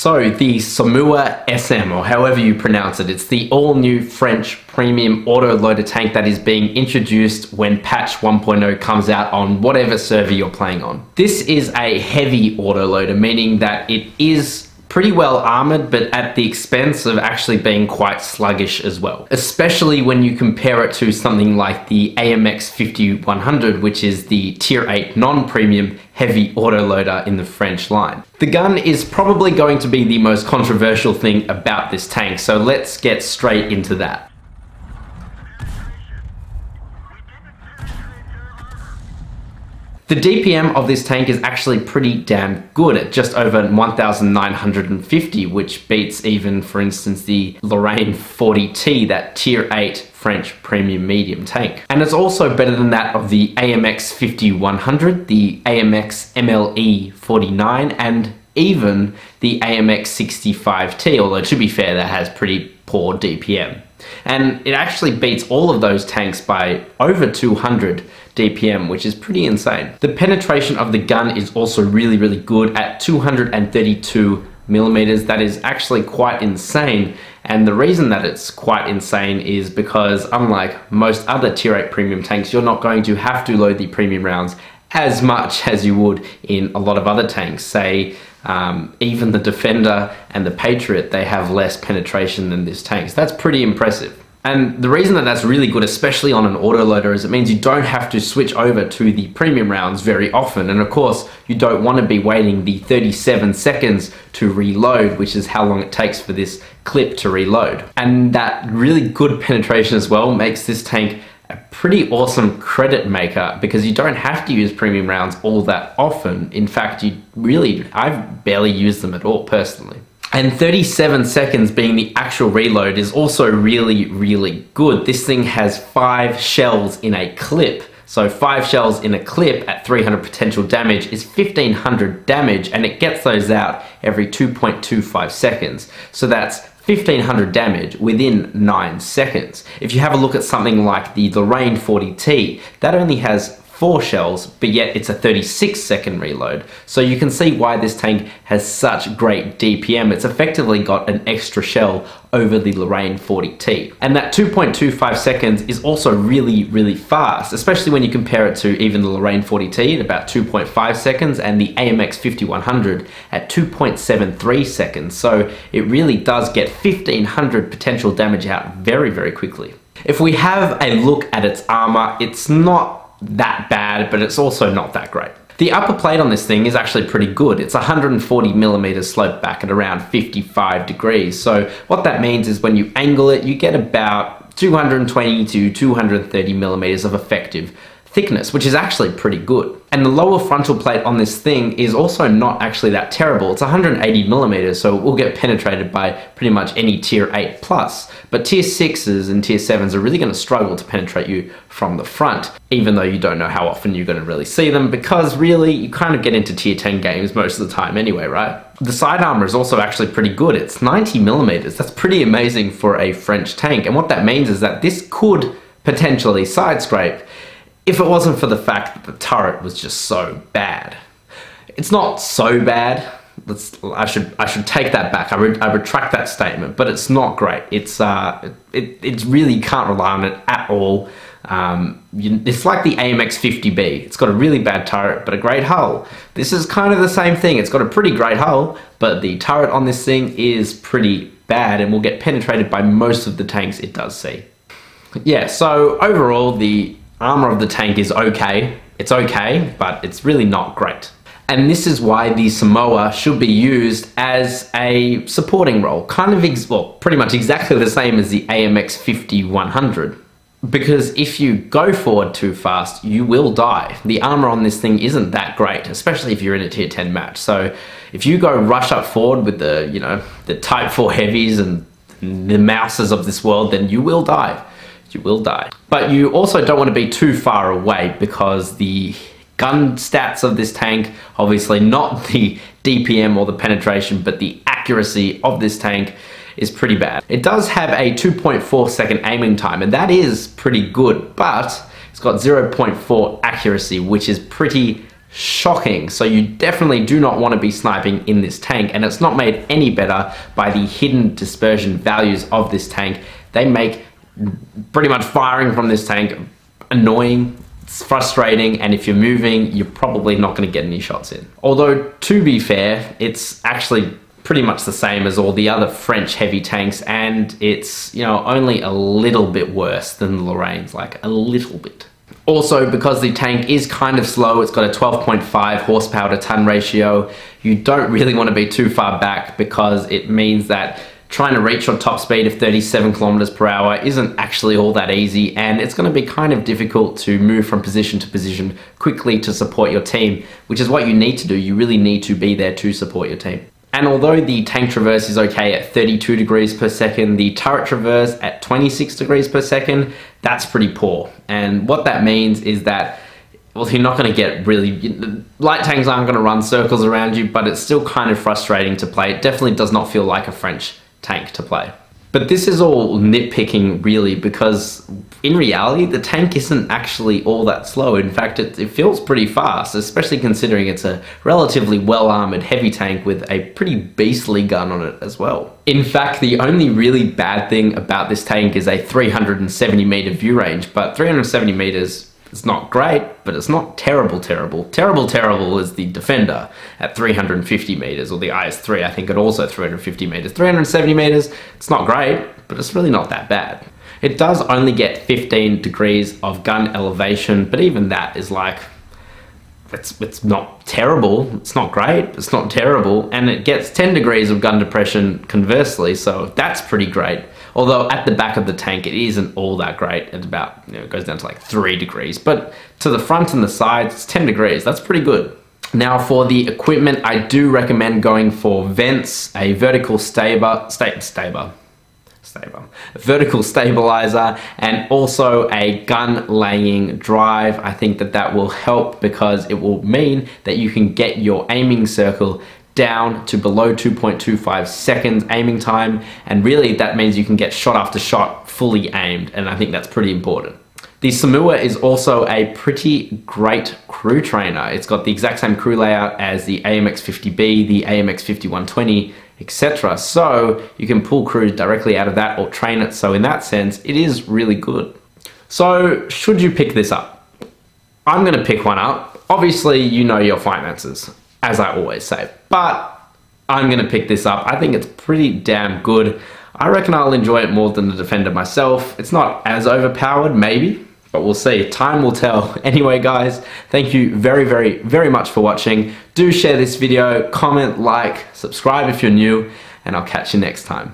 So the Somua SM, or however you pronounce it, it's the all-new French premium autoloader tank that is being introduced when patch 1.0 comes out on whatever server you're playing on. This is a heavy autoloader, meaning that it is pretty well armored, but at the expense of actually being quite sluggish as well. Especially when you compare it to something like the AMX 5100, which is the tier 8 non-premium heavy autoloader in the French line. The gun is probably going to be the most controversial thing about this tank, so let's get straight into that. The DPM of this tank is actually pretty damn good at just over 1950, which beats even, for instance, the Lorraine 40T, that tier 8 French premium medium tank. And it's also better than that of the AMX 5100, the AMX MLE 49, and even the AMX 65T, although to be fair, that has pretty poor DPM. And it actually beats all of those tanks by over 200 DPM, which is pretty insane. The penetration of the gun is also really, really good at 232 millimeters. That is actually quite insane. And the reason that it's quite insane is because unlike most other tier 8 premium tanks, you're not going to have to load the premium rounds as much as you would in a lot of other tanks. Say, even the Defender and the Patriot, they have less penetration than this tank. So that's pretty impressive. And the reason that that's really good, especially on an autoloader, is it means you don't have to switch over to the premium rounds very often. And of course, you don't want to be waiting the 37 seconds to reload, which is how long it takes for this clip to reload. And that really good penetration as well makes this tank a pretty awesome credit maker, because you don't have to use premium rounds all that often. In fact, I've barely used them at all personally. And 37 seconds being the actual reload is also really, really good. This thing has 5 shells in a clip. So 5 shells in a clip at 300 potential damage is 1500 damage, and it gets those out every 2.25 seconds. So that's 1500 damage within 9 seconds. If you have a look at something like the Lorraine 40T, that only has 4 shells, but yet it's a 36-second reload. So you can see why this tank has such great DPM. It's effectively got an extra shell over the Lorraine 40T. And that 2.25 seconds is also really, really fast, especially when you compare it to even the Lorraine 40T at about 2.5 seconds and the AMX 5100 at 2.73 seconds. So it really does get 1500 potential damage out very, very quickly. If we have a look at its armor, it's not that bad, but it's also not that great. The upper plate on this thing is actually pretty good. It's 140 millimeters sloped back at around 55 degrees. So what that means is when you angle it, you get about 220 to 230 millimeters of effective thickness, which is actually pretty good. And the lower frontal plate on this thing is also not actually that terrible. It's 180 millimeters, so it will get penetrated by pretty much any tier 8 plus. But tier 6s and tier 7s are really going to struggle to penetrate you from the front, even though you don't know how often you're going to really see them, because really you kind of get into tier 10 games most of the time anyway, right? The side armor is also actually pretty good. It's 90 millimeters. That's pretty amazing for a French tank. And what that means is that this could potentially side scrape if it wasn't for the fact that the turret was just so bad. It's not so bad. I should take that back. I retract that statement, but it's not great. It's really can't rely on it at all. It's like the AMX 50B. It's got a really bad turret, but a great hull. This is kind of the same thing. It's got a pretty great hull, but the turret on this thing is pretty bad and will get penetrated by most of the tanks it does see. Yeah, so overall, the armor of the tank is okay. It's okay, but it's really not great. And this is why the Somua should be used as a supporting role, kind of well, pretty much exactly the same as the AMX 5100. Because if you go forward too fast, you will die. The armor on this thing isn't that great, especially if you're in a tier 10 match. So if you go rush up forward with the Type 4 heavies and the Mouses of this world, then you will die. You will die. But you also don't want to be too far away, because the gun stats of this tank, obviously not the DPM or the penetration, but the accuracy of this tank is pretty bad. It does have a 2.4 second aiming time, and that is pretty good, but it's got 0.4 accuracy, which is pretty shocking. So you definitely do not want to be sniping in this tank, and it's not made any better by the hidden dispersion values of this tank. They make pretty much firing from this tank annoying, it's frustrating, and if you're moving, you're probably not going to get any shots in. Although, to be fair, it's actually pretty much the same as all the other French heavy tanks, and it's, you know, only a little bit worse than the Lorraine's, like a little bit. Also, because the tank is kind of slow, it's got a 12.5 horsepower to ton ratio, you don't really want to be too far back, because it means that trying to reach your top speed of 37 kilometers per hour isn't actually all that easy, and it's going to be kind of difficult to move from position to position quickly to support your team, which is what you need to do. You really need to be there to support your team. And although the tank traverse is okay at 32 degrees per second, the turret traverse at 26 degrees per second, that's pretty poor. And what that means is that, well, you're not going to get really... Light tanks aren't going to run circles around you, but it's still kind of frustrating to play. It definitely does not feel like a French tank to play. But this is all nitpicking really, because in reality the tank isn't actually all that slow. In fact, it feels pretty fast, especially considering it's a relatively well-armored heavy tank with a pretty beastly gun on it as well. In fact, the only really bad thing about this tank is a 370 meter view range, but 370 meters, it's not great, but it's not terrible. Terrible is the Defender at 350 meters, or the IS-3, I think, at also 350 meters. 370 meters, it's not great, but it's really not that bad. It does only get 15 degrees of gun elevation, but even that is like, it's not terrible, it's not great, it's not terrible, and it gets 10 degrees of gun depression conversely, so that's pretty great. Although at the back of the tank, it isn't all that great. It's about, you know, it goes down to like 3 degrees. But to the front and the sides, it's 10 degrees. That's pretty good. Now for the equipment, I do recommend going for vents, a vertical vertical stabilizer, and also a gun laying drive. I think that will help, because it will mean that you can get your aiming circle down to below 2.25 seconds aiming time, and really that means you can get shot after shot fully aimed, and I think that's pretty important. The Somua is also a pretty great crew trainer. It's got the exact same crew layout as the AMX-50B, the AMX-5120, etc. So you can pull crews directly out of that or train it, so in that sense it is really good. So should you pick this up? I'm going to pick one up. Obviously you know your finances, as I always say, but I'm gonna pick this up. I think it's pretty damn good. I reckon I'll enjoy it more than the Defender myself. It's not as overpowered, maybe, but we'll see. Time will tell. Anyway, guys, thank you very much for watching. Do share this video, comment, like, subscribe if you're new, and I'll catch you next time.